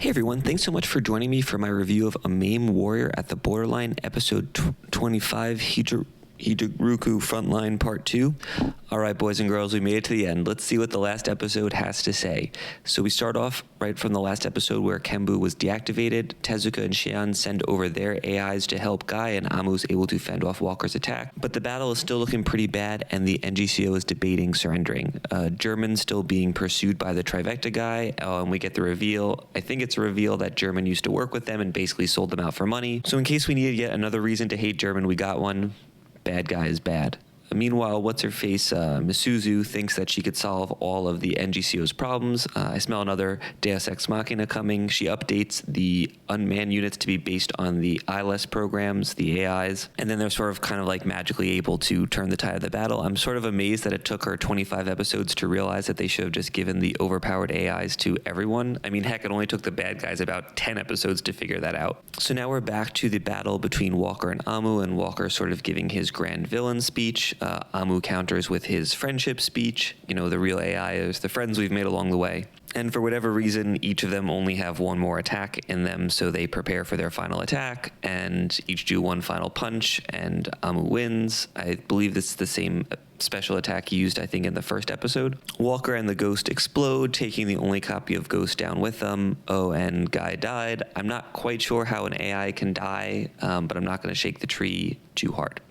Hey everyone, thanks so much for joining me for my review of AMAIM Warrior at the Borderline, episode 25, Hokuriku Frontline Part 2. Alright boys and girls, we made it to the end. Let's see what the last episode has to say. So we start off right from the last episode where Kenbu was deactivated. Tezuka and Shion send over their AIs to help Guy, and Amu's able to fend off Walker's attack. But the battle is still looking pretty bad, and the NGCO is debating surrendering. German still being pursued by the Trifecta guy, and we get the reveal. I think it's a reveal that German used to work with them and basically sold them out for money. So in case we needed yet another reason to hate German, we got one. Bad guy is bad. Meanwhile, what's-her-face, Misuzu, thinks that she could solve all of the NGCO's problems. I smell another Deus Ex Machina coming. She updates the unmanned units to be based on the ILS programs, the AIs, and then they're sort of kind of like magically able to turn the tide of the battle. I'm sort of amazed that it took her 25 episodes to realize that they should have just given the overpowered AIs to everyone. I mean, heck, it only took the bad guys about 10 episodes to figure that out. So now we're back to the battle between Walker and Amu, and Walker sort of giving his grand villain speech. Amu counters with his friendship speech. You know, the real AI is the friends we've made along the way. And for whatever reason, each of them only have one more attack in them, so they prepare for their final attack, and each do one final punch, and Amu wins. I believe this is the same special attack used, I think, in the first episode. Walker and the Ghost explode, taking the only copy of Ghost down with them. Oh, and Guy died. I'm not quite sure how an AI can die, but I'm not going to shake the tree too hard.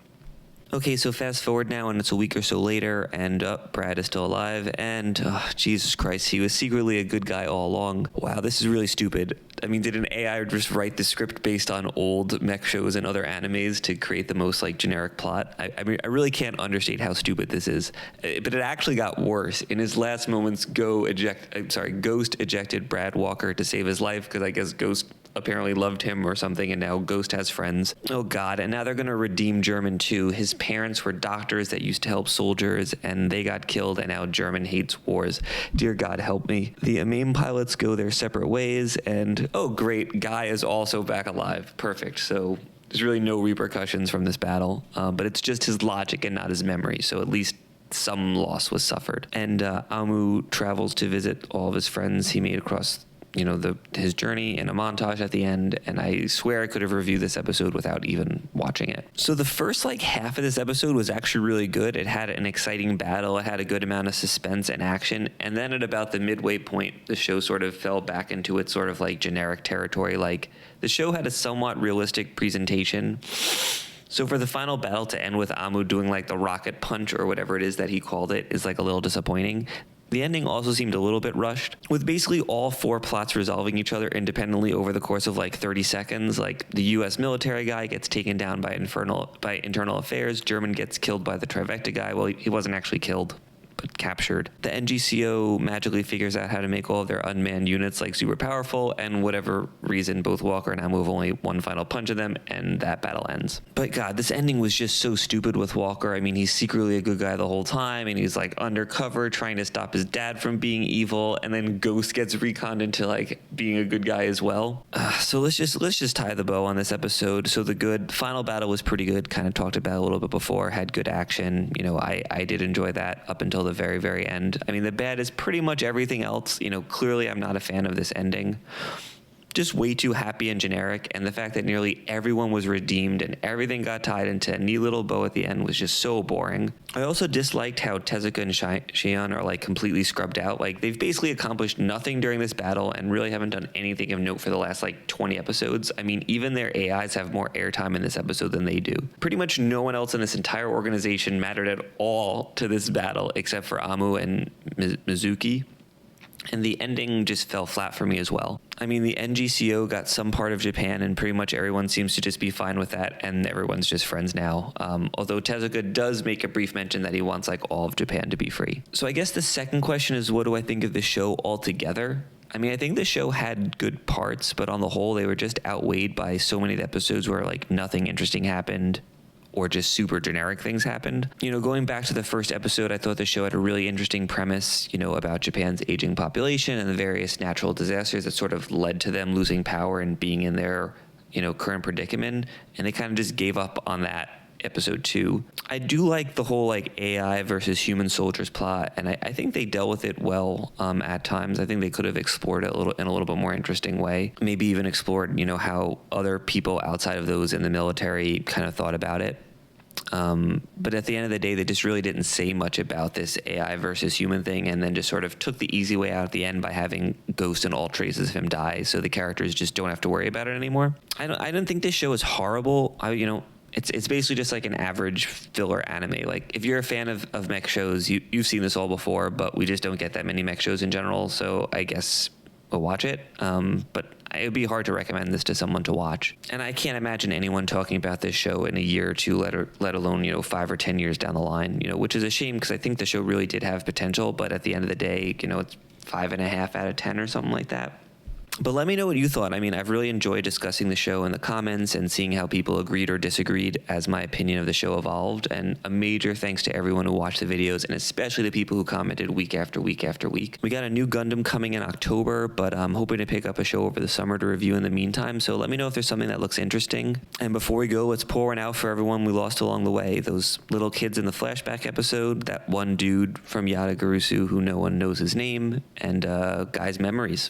Okay, so fast forward now, and it's a week or so later, and Brad is still alive, and Jesus Christ, he was secretly a good guy all along. Wow, this is really stupid. I mean, did an AI just write the script based on old mech shows and other animes to create the most, like, generic plot? I mean, I really can't understate how stupid this is. But it actually got worse. In his last moments, Ghost ejected Brad Walker to save his life, because I guess Ghost apparently loved him or something, and now Ghost has friends. Oh god, and now they're gonna redeem German too. His parents were doctors that used to help soldiers, and they got killed, and now German hates wars. Dear God, help me. The AMAIM pilots go their separate ways, and oh great, Guy is also back alive. Perfect. So there's really no repercussions from this battle, but it's just his logic and not his memory, so at least some loss was suffered. And Amu travels to visit all of his friends he made across his journey in a montage at the end, and I swear I could have reviewed this episode without even watching it. So the first half of this episode was actually really good. It had an exciting battle, it had a good amount of suspense and action, and then at about the midway point, the show sort of fell back into its sort of like generic territory. Like, the show had a somewhat realistic presentation. So for the final battle to end with Amu doing like the rocket punch or whatever it is that he called it is like a little disappointing. The ending also seemed a little bit rushed, with basically all four plots resolving each other independently over the course of like 30 seconds. Like, the US military guy gets taken down by internal affairs, German gets killed by the Trifecta guy. Well, he wasn't actually killed, but captured. The NGCO magically figures out how to make all of their unmanned units like super powerful, and whatever reason, both Walker and Amu have only one final punch of them, and that battle ends. But God, this ending was just so stupid with Walker. I mean, he's secretly a good guy the whole time, and he's like undercover trying to stop his dad from being evil, and then Ghost gets reconned into like being a good guy as well. So let's just tie the bow on this episode. So the final battle was pretty good, kind of talked about a little bit before, had good action. I did enjoy that up until the very, very end. I mean, the bad is pretty much everything else. Clearly I'm not a fan of this ending. Just way too happy and generic, and the fact that nearly everyone was redeemed and everything got tied into a neat little bow at the end was just so boring. I also disliked how Tezuka and Shion are like completely scrubbed out. Like, they've basically accomplished nothing during this battle and really haven't done anything of note for the last like 20 episodes. I mean, even their AIs have more airtime in this episode than they do. Pretty much no one else in this entire organization mattered at all to this battle except for Amu and Mizuki. And the ending just fell flat for me as well. I mean, the NGCO got some part of Japan, and pretty much everyone seems to just be fine with that, and everyone's just friends now. Although Tezuka does make a brief mention that he wants like all of Japan to be free. So I guess the second question is, what do I think of the show altogether? I mean, I think the show had good parts, but on the whole, they were just outweighed by so many of the episodes where like nothing interesting happened, or just super generic things happened. Going back to the first episode, I thought the show had a really interesting premise, about Japan's aging population and the various natural disasters that sort of led to them losing power and being in their, current predicament. And they kind of just gave up on that episode 2. I do like the whole like AI versus human soldiers plot, and I think they dealt with it well at times. I think they could have explored it in a little bit more interesting way. Maybe even explored, how other people outside of those in the military kind of thought about it. But at the end of the day, they just really didn't say much about this AI versus human thing, and then just sort of took the easy way out at the end by having Ghost and all traces of him die, so the characters just don't have to worry about it anymore. I don't think this show is horrible. It's basically just like an average filler anime. Like, if you're a fan of mech shows, you've seen this all before, but we just don't get that many mech shows in general, so I guess we'll watch it. But it would be hard to recommend this to someone to watch. And I can't imagine anyone talking about this show in a year or two, let alone, 5 or 10 years down the line, which is a shame because I think the show really did have potential, but at the end of the day, it's 5.5 out of 10 or something like that. But let me know what you thought. I mean, I've really enjoyed discussing the show in the comments and seeing how people agreed or disagreed as my opinion of the show evolved. And a major thanks to everyone who watched the videos, and especially the people who commented week after week after week. We got a new Gundam coming in October, but I'm hoping to pick up a show over the summer to review in the meantime. So let me know if there's something that looks interesting. And before we go, let's pour one out for everyone we lost along the way. Those little kids in the flashback episode, that one dude from Yada Garusu who no one knows his name, and guys' memories.